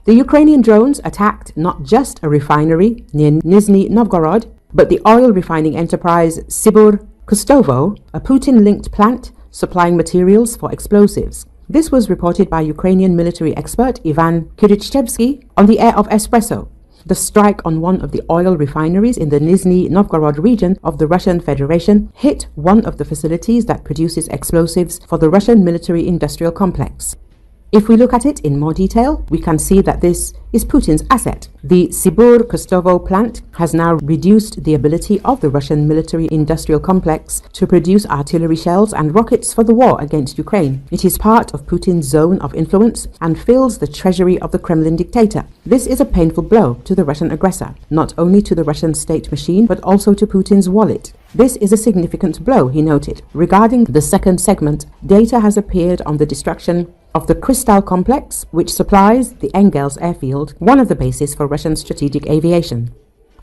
The Ukrainian drones attacked not just a refinery near Nizhny Novgorod, but the oil refining enterprise Sibur-Kstovo, a Putin-linked plant supplying materials for explosives. This was reported by Ukrainian military expert Ivan Kyrychevsky on the air of Espreso. The strike on one of the oil refineries in the Nizhny Novgorod region of the Russian Federation hit one of the facilities that produces explosives for the Russian military-industrial complex. If we look at it in more detail, we can see that this is Putin's asset. The Sibur-Kstovo plant has now reduced the ability of the Russian military-industrial complex to produce artillery shells and rockets for the war against Ukraine. It is part of Putin's zone of influence and fills the treasury of the Kremlin dictator. This is a painful blow to the Russian aggressor, not only to the Russian state machine, but also to Putin's wallet. This is a significant blow, he noted. Regarding the second segment, data has appeared on the destruction of the Krystal complex, which supplies the Engels airfield, one of the bases for Russian strategic aviation.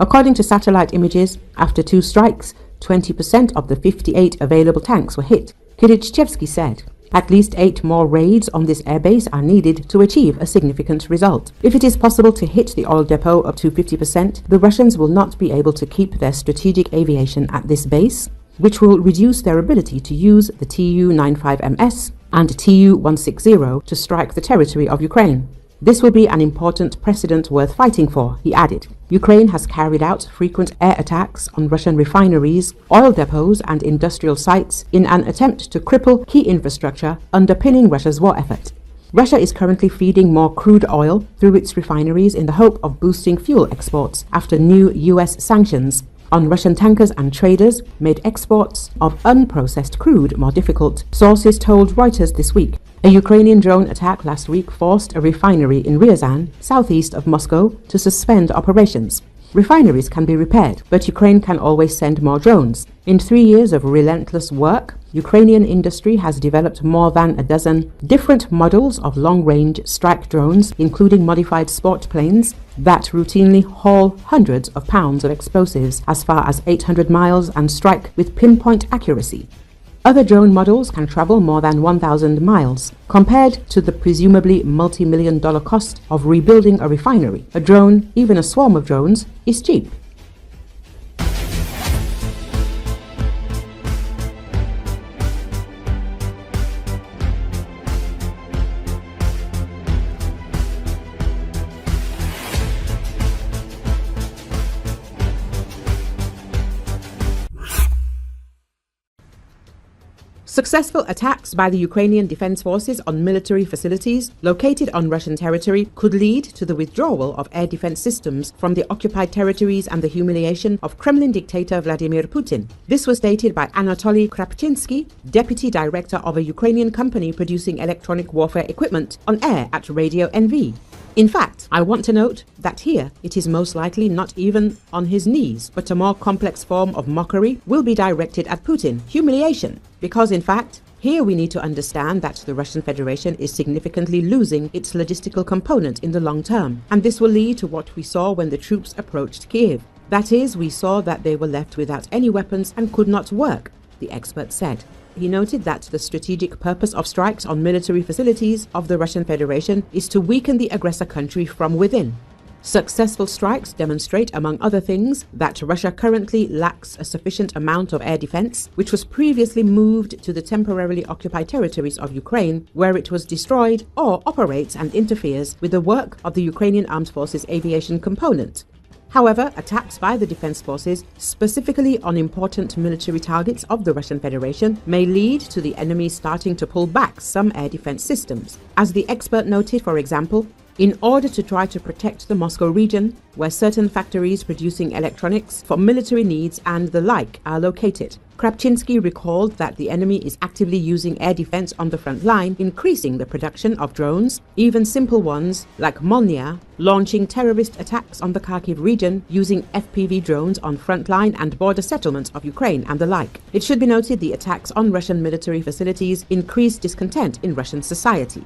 According to satellite images, after 2 strikes, 20% of the 58 available tanks were hit. Kyrychevsky said, at least 8 more raids on this airbase are needed to achieve a significant result. If it is possible to hit the oil depot up to 50%, the Russians will not be able to keep their strategic aviation at this base, which will reduce their ability to use the Tu-95MS and Tu-160 to strike the territory of Ukraine. This will be an important precedent worth fighting for, he added. Ukraine has carried out frequent air attacks on Russian refineries, oil depots and industrial sites in an attempt to cripple key infrastructure underpinning Russia's war effort. Russia is currently feeding more crude oil through its refineries in the hope of boosting fuel exports after new US sanctions on Russian tankers and traders made exports of unprocessed crude more difficult, sources told Reuters this week. A Ukrainian drone attack last week forced a refinery in Ryazan, southeast of Moscow, to suspend operations. Refineries can be repaired, but Ukraine can always send more drones. In 3 years of relentless work, Ukrainian industry has developed more than a dozen different models of long-range strike drones, including modified sport planes that routinely haul hundreds of pounds of explosives as far as 800 miles and strike with pinpoint accuracy. Other drone models can travel more than 1,000 miles. Compared to the presumably multi-million-dollar cost of rebuilding a refinery, a drone, even a swarm of drones, is cheap. Successful attacks by the Ukrainian Defense Forces on military facilities located on Russian territory could lead to the withdrawal of air defense systems from the occupied territories and the humiliation of Kremlin dictator Vladimir Putin. This was stated by Anatoly Krapchinsky, deputy director of a Ukrainian company producing electronic warfare equipment, on air at Radio NV. In fact, I want to note that here it is most likely not even on his knees, but a more complex form of mockery will be directed at Putin, humiliation. Because in fact, here we need to understand that the Russian Federation is significantly losing its logistical component in the long term, and this will lead to what we saw when the troops approached Kiev. That is, we saw that they were left without any weapons and could not work, the expert said. He noted that the strategic purpose of strikes on military facilities of the Russian Federation is to weaken the aggressor country from within. Successful strikes demonstrate, among other things, that Russia currently lacks a sufficient amount of air defense, which was previously moved to the temporarily occupied territories of Ukraine, where it was destroyed or operates and interferes with the work of the Ukrainian Armed Forces aviation component. However, attacks by the defense forces, specifically on important military targets of the Russian Federation, may lead to the enemy starting to pull back some air defense systems. As the expert noted, for example, in order to try to protect the Moscow region, where certain factories producing electronics for military needs and the like are located. Krapchinsky recalled that the enemy is actively using air defense on the front line, increasing the production of drones, even simple ones like Molnia, launching terrorist attacks on the Kharkiv region using FPV drones on frontline and border settlements of Ukraine and the like. It should be noted the attacks on Russian military facilities increase discontent in Russian society.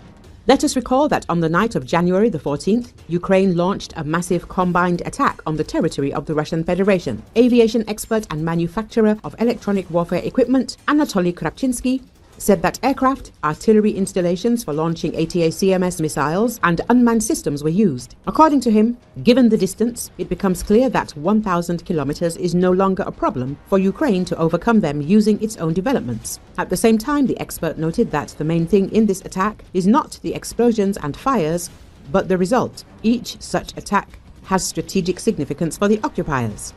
Let us recall that on the night of January the 14th, Ukraine launched a massive combined attack on the territory of the Russian Federation. Aviation expert and manufacturer of electronic warfare equipment, Anatoly Krapchinsky, said that aircraft, artillery installations for launching ATACMS missiles, and unmanned systems were used. According to him, given the distance, it becomes clear that 1,000 kilometers is no longer a problem for Ukraine to overcome them using its own developments. At the same time, the expert noted that the main thing in this attack is not the explosions and fires, but the result. Each such attack has strategic significance for the occupiers.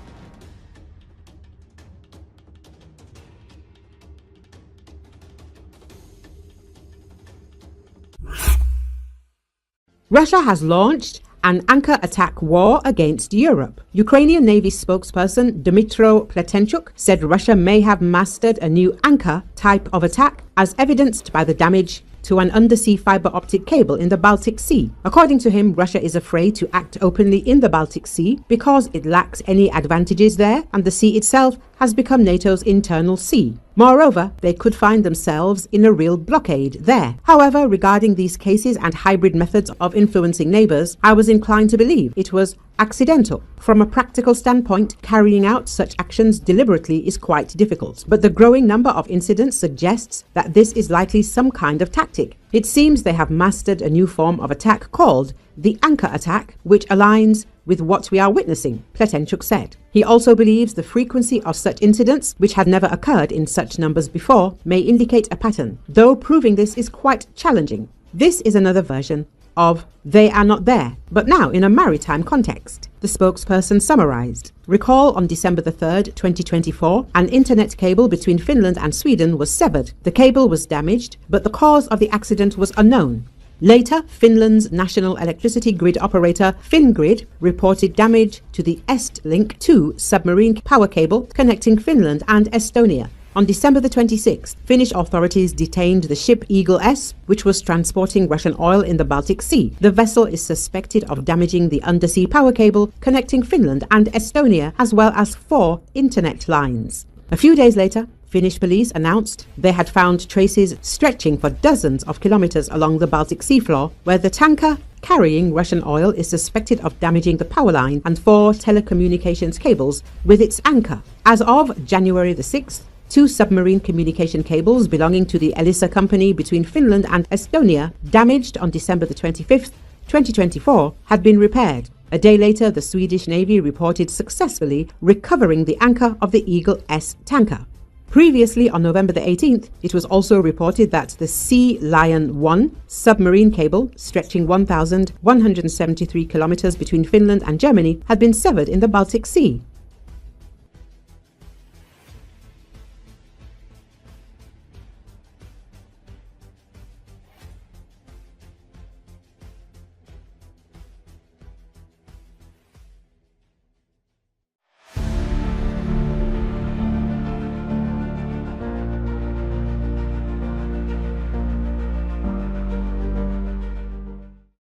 Russia has launched an anchor attack war against Europe. Ukrainian Navy spokesperson Dmytro Pletenchuk said Russia may have mastered a new anchor type of attack, as evidenced by the damage to an undersea fiber optic cable in the Baltic Sea. According to him, Russia is afraid to act openly in the Baltic Sea because it lacks any advantages there, and the sea itself has become NATO's internal sea. Moreover, they could find themselves in a real blockade there. However, regarding these cases and hybrid methods of influencing neighbors, I was inclined to believe it was accidental. From a practical standpoint, carrying out such actions deliberately is quite difficult, but the growing number of incidents suggests that this is likely some kind of tactic. It seems they have mastered a new form of attack called the anchor attack, which aligns with what we are witnessing, Pletenchuk said. He also believes the frequency of such incidents, which had never occurred in such numbers before, may indicate a pattern, though proving this is quite challenging. This is another version of "they are not there," but now in a maritime context. The spokesperson summarized. Recall on December the 3rd, 2024, an internet cable between Finland and Sweden was severed. The cable was damaged, but the cause of the accident was unknown. Later, Finland's national electricity grid operator, Fingrid, reported damage to the Estlink 2 submarine power cable connecting Finland and Estonia. On December the 26th, Finnish authorities detained the ship Eagle S, which was transporting Russian oil in the Baltic Sea. The vessel is suspected of damaging the undersea power cable connecting Finland and Estonia, as well as 4 internet lines. A few days later, Finnish police announced they had found traces stretching for dozens of kilometers along the Baltic seafloor, where the tanker carrying Russian oil is suspected of damaging the power line and 4 telecommunications cables with its anchor. As of January the 6th, 2 submarine communication cables belonging to the Elisa company between Finland and Estonia, damaged on December the 25th, 2024, had been repaired. A day later, the Swedish Navy reported successfully recovering the anchor of the Eagle S tanker. Previously, on November the 18th, it was also reported that the Sea Lion 1 submarine cable, stretching 1,173 kilometers between Finland and Germany, had been severed in the Baltic Sea.